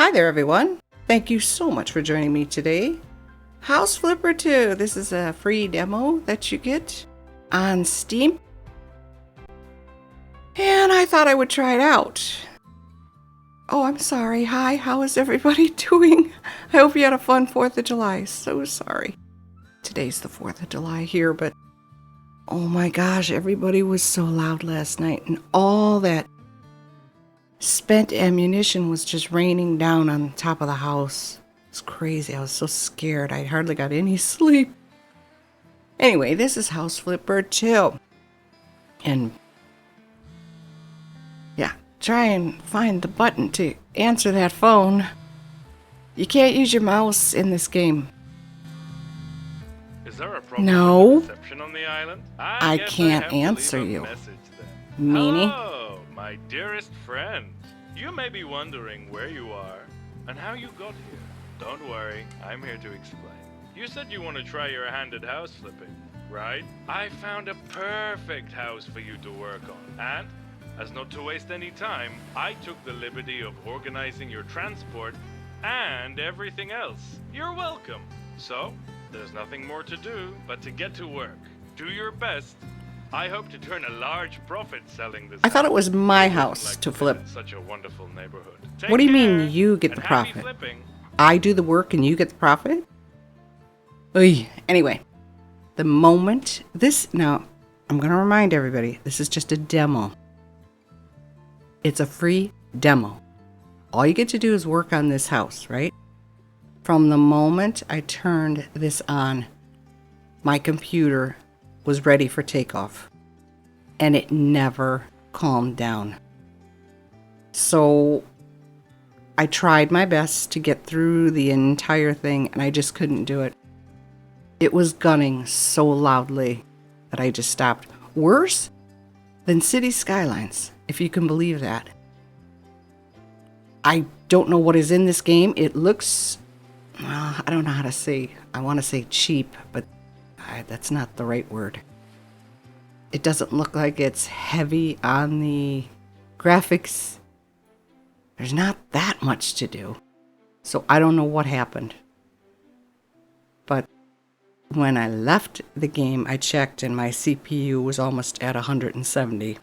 Hi there, everyone. Thank you so much for joining me today. House Flipper 2. This is a free demo that you get on Steam. And I thought I would try it out. Oh, I'm sorry. Hi, how is everybody doing? I hope you had a fun 4th of July. So sorry. Today's the 4th of July here, but oh my gosh, everybody was so loud last night, and all that spent ammunition was just raining down on top of the house. It's crazy. I was so scared. I hardly got any sleep. Anyway, this is House Flipper 2. And yeah, try and find the button to answer that phone. You can't use your mouse in this game. Is there a problem No. with the reception on the island? I guess can't have to answer leave a you. message then. Meanie. Hello, my dearest friend. You may be wondering where you are and how you got here. Don't worry, I'm here to explain. You said you want to try your hand at house flipping, right? I found a perfect house for you to work on. And, as not to waste any time, I took the liberty of organizing your transport and everything else. You're welcome. So, there's nothing more to do but to get to work. Do your best. I hope to turn a large profit selling this. I thought it was my house. house Like to live flip. in such a wonderful neighborhood. What do you Take care, mean you get the and happy profit? flipping. I do the work and you get the profit? Oy. Anyway, the moment now, I'm going to remind everybody, this is just a demo. It's a free demo. All you get to do is work on this house, right? From the moment I turned this on, my computer was ready for takeoff, and it never calmed down. So I tried my best to get through the entire thing, and I just couldn't do it. It was gunning so loudly that I just stopped. Worse than City Skylines, if you can believe that. I don't know what is in this game. It looks, I don't know how to say. I want to say cheap, but that's not the right word. It doesn't look like it's heavy on the graphics. There's not that much to do. So I don't know what happened. But when I left the game, I checked and my CPU was almost at 170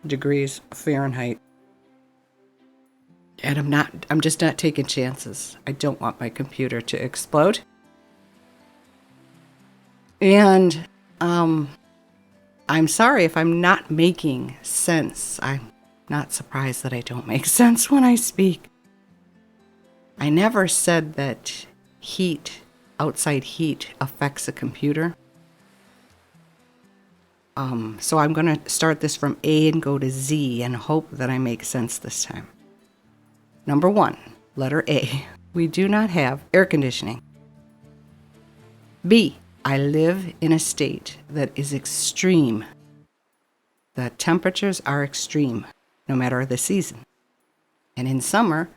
degrees Fahrenheit. And I'm just not taking chances. I don't want my computer to explode. And I'm sorry if I'm not making sense. I'm not surprised that I don't make sense when I speak. I never said that outside heat affects a computer. So I'm going to start this from A and go to Z and hope that I make sense this time. Number 1, letter A. We do not have air conditioning. B. I live in a state that is extreme. The temperatures are extreme, no matter the season. And in summer,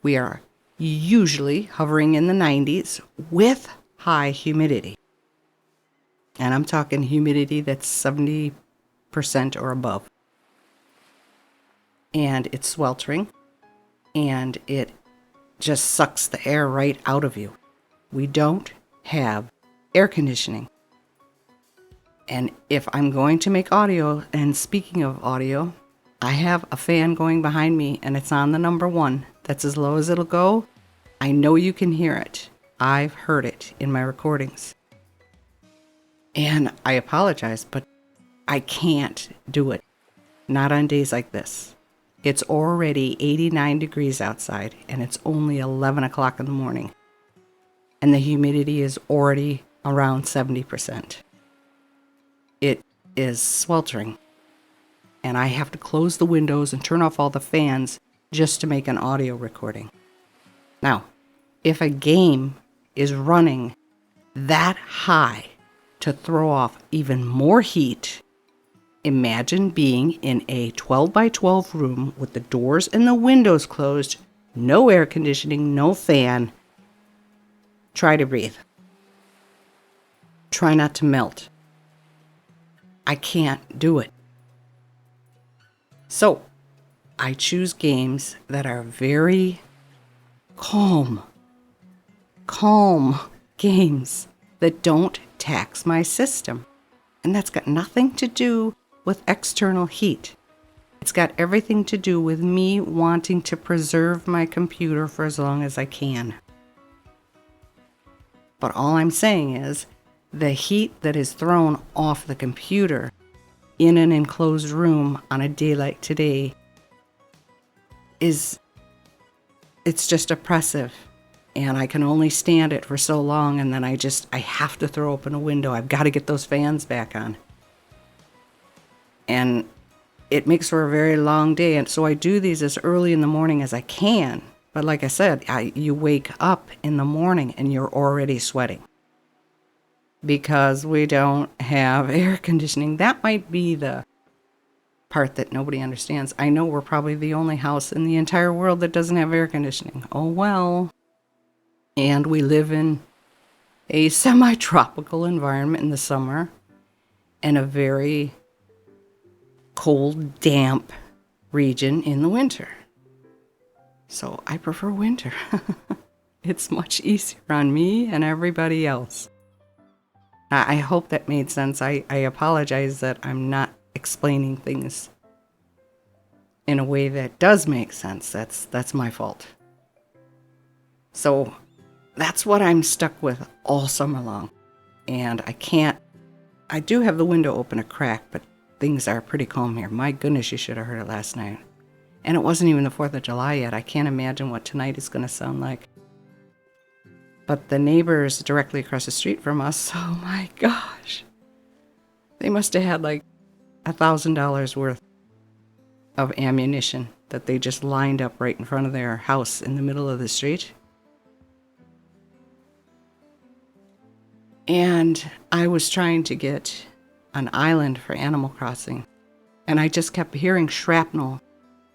we are usually hovering in the 90s with high humidity. And I'm talking humidity that's 70% or above. And it's sweltering, and it just sucks the air right out of you. We don't have air conditioning. And if I'm going to make audio, and speaking of audio, I have a fan going behind me and it's on the number 1. That's as low as it'll go. I know you can hear it. I've heard it in my recordings. And I apologize, but I can't do it. Not on days like this. It's already 89 degrees outside and it's only 11 o'clock in the morning. And the humidity is already around 70%. It is sweltering. And I have to close the windows and turn off all the fans just to make an audio recording. Now, if a game is running that high to throw off even more heat, imagine being in a 12 by 12 room with the doors and the windows closed, no air conditioning, no fan. Try to breathe. Try not to melt. I can't do it. So, I choose games that are very calm games that don't tax my system. And that's got nothing to do with external heat. It's got everything to do with me wanting to preserve my computer for as long as I can. But all I'm saying is the heat that is thrown off the computer in an enclosed room on a day like today it's just oppressive. And I can only stand it for so long, and then I have to throw open a window. I've got to get those fans back on. And it makes for a very long day, and so I do these as early in the morning as I can. But like I said, you wake up in the morning and you're already sweating because we don't have air conditioning. That might be the part that nobody understands. I know we're probably the only house in the entire world that doesn't have air conditioning. Oh well. And we live in a semi-tropical environment in the summer and a very cold, damp region in the winter. So I prefer winter. It's much easier on me and everybody else. I hope that made sense. I apologize that I'm not explaining things in a way that does make sense. That's my fault. So that's what I'm stuck with all summer long. And I do have the window open a crack, but things are pretty calm here. My goodness, you should have heard it last night. And it wasn't even the 4th of July yet. I can't imagine what tonight is going to sound like. But the neighbors directly across the street from us, oh my gosh. They must have had like $1,000 worth of ammunition that they just lined up right in front of their house in the middle of the street. And I was trying to get an island for Animal Crossing, and I just kept hearing shrapnel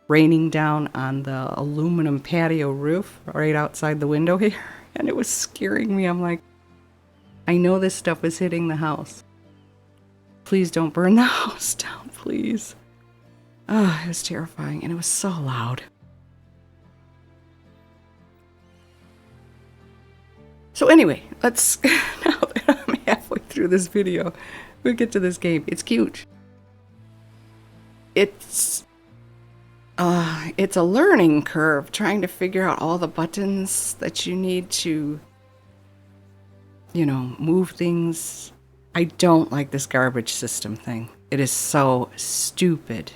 raining down on the aluminum patio roof right outside the window here, and it was scaring me. I'm like, I know this stuff is hitting the house. Please don't burn the house down, please. Oh, it was terrifying, and it was so loud. So anyway, let's, now that I'm halfway through this video, we'll get to this game. It's cute. It's a learning curve trying to figure out all the buttons that you need to, move things. I don't like this garbage system thing. It is so stupid.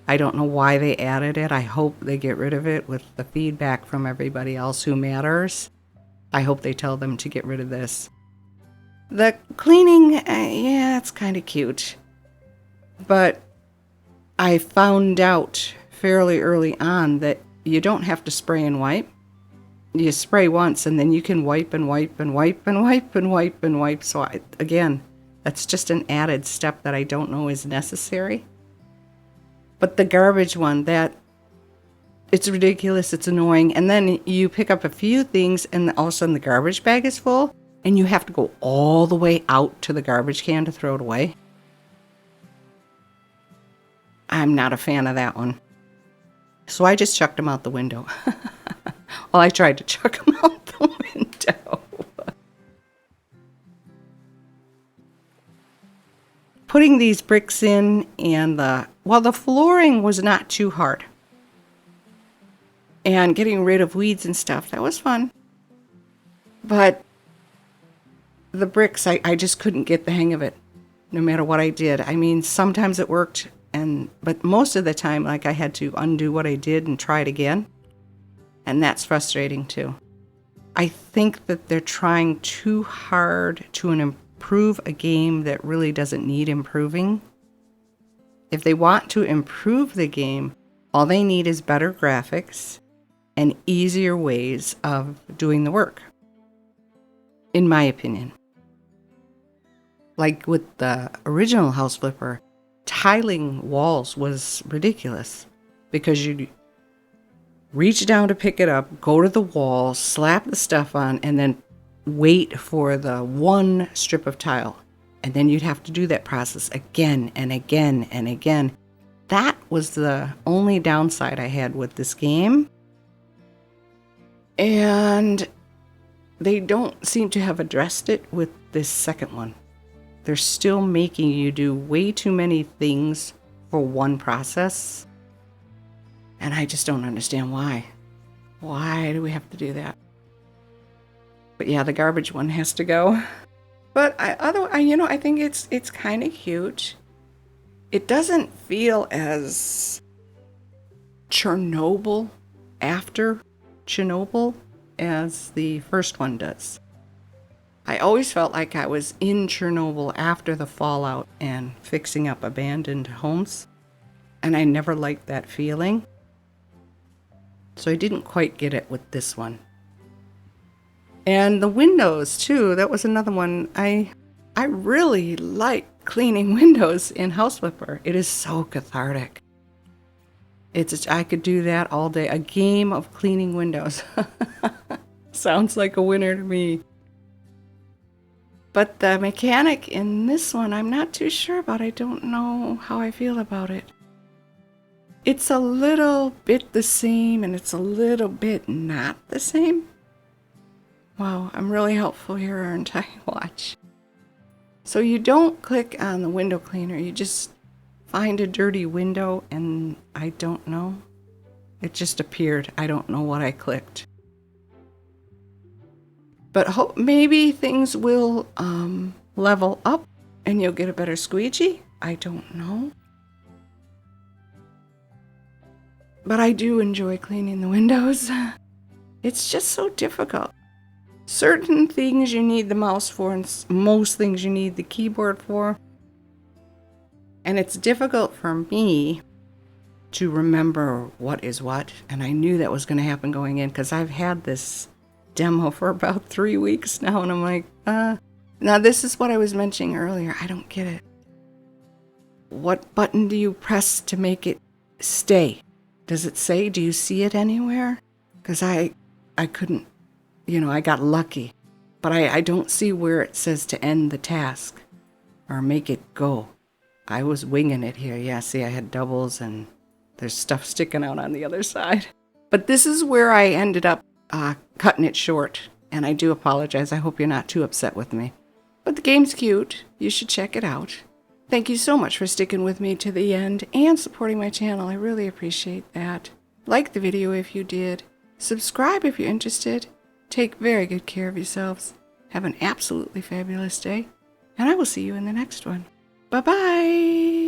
I don't know why they added it. I hope they get rid of it with the feedback from everybody else who matters. I hope they tell them to get rid of this. The cleaning, yeah, it's kind of cute. But I found out fairly early on that you don't have to spray and wipe. You spray once and then you can wipe and wipe and wipe and wipe and wipe and wipe. So again, that's just an added step that I don't know is necessary. But the garbage one, it's ridiculous, it's annoying. And then you pick up a few things and all of a sudden the garbage bag is full and you have to go all the way out to the garbage can to throw it away. I'm not a fan of that one. So I just chucked them out the window. Well, I tried to chuck them out the window. Putting these bricks in and the flooring was not too hard. And getting rid of weeds and stuff, that was fun. But the bricks, I just couldn't get the hang of it, no matter what I did. I mean, sometimes it worked, but most of the time, like, I had to undo what I did and try it again. And that's frustrating too. I think that they're trying too hard to improve a game that really doesn't need improving. If they want to improve the game, all they need is better graphics and easier ways of doing the work, in my opinion. Like with the original House Flipper, tiling walls was ridiculous because you'd reach down to pick it up, go to the wall, slap the stuff on, and then wait for the one strip of tile. And then you'd have to do that process again and again and again. That was the only downside I had with this game. And they don't seem to have addressed it with this second one. They're still making you do way too many things for one process. And I just don't understand why. Why do we have to do that? But yeah, the garbage one has to go. But I think it's kind of cute. It doesn't feel as Chernobyl after Chernobyl as the first one does. I always felt like I was in Chernobyl after the fallout and fixing up abandoned homes. And I never liked that feeling. So I didn't quite get it with this one. And the windows too, that was another one. I really like cleaning windows in House Flipper. It is so cathartic. I could do that all day. A game of cleaning windows. Sounds like a winner to me. But the mechanic in this one, I'm not too sure about. I don't know how I feel about it. It's a little bit the same and it's a little bit not the same. Wow, I'm really helpful here, aren't I? Watch. So you don't click on the window cleaner. You just find a dirty window and I don't know. It just appeared. I don't know what I clicked. But maybe things will level up and you'll get a better squeegee. I don't know. But I do enjoy cleaning the windows. It's just so difficult. Certain things you need the mouse for, and most things you need the keyboard for. And it's difficult for me to remember what is what. And I knew that was going to happen going in because I've had this demo for about 3 weeks now. And I'm like, Now this is what I was mentioning earlier. I don't get it. What button do you press to make it stay? Does it say? Do you see it anywhere? Because I couldn't, I got lucky. But I don't see where it says to end the task or make it go. I was winging it here. Yeah, see, I had doubles and there's stuff sticking out on the other side. But this is where I ended up cutting it short. And I do apologize. I hope you're not too upset with me. But the game's cute. You should check it out. Thank you so much for sticking with me to the end and supporting my channel. I really appreciate that. Like the video if you did. Subscribe if you're interested. Take very good care of yourselves. Have an absolutely fabulous day. And I will see you in the next one. Bye-bye.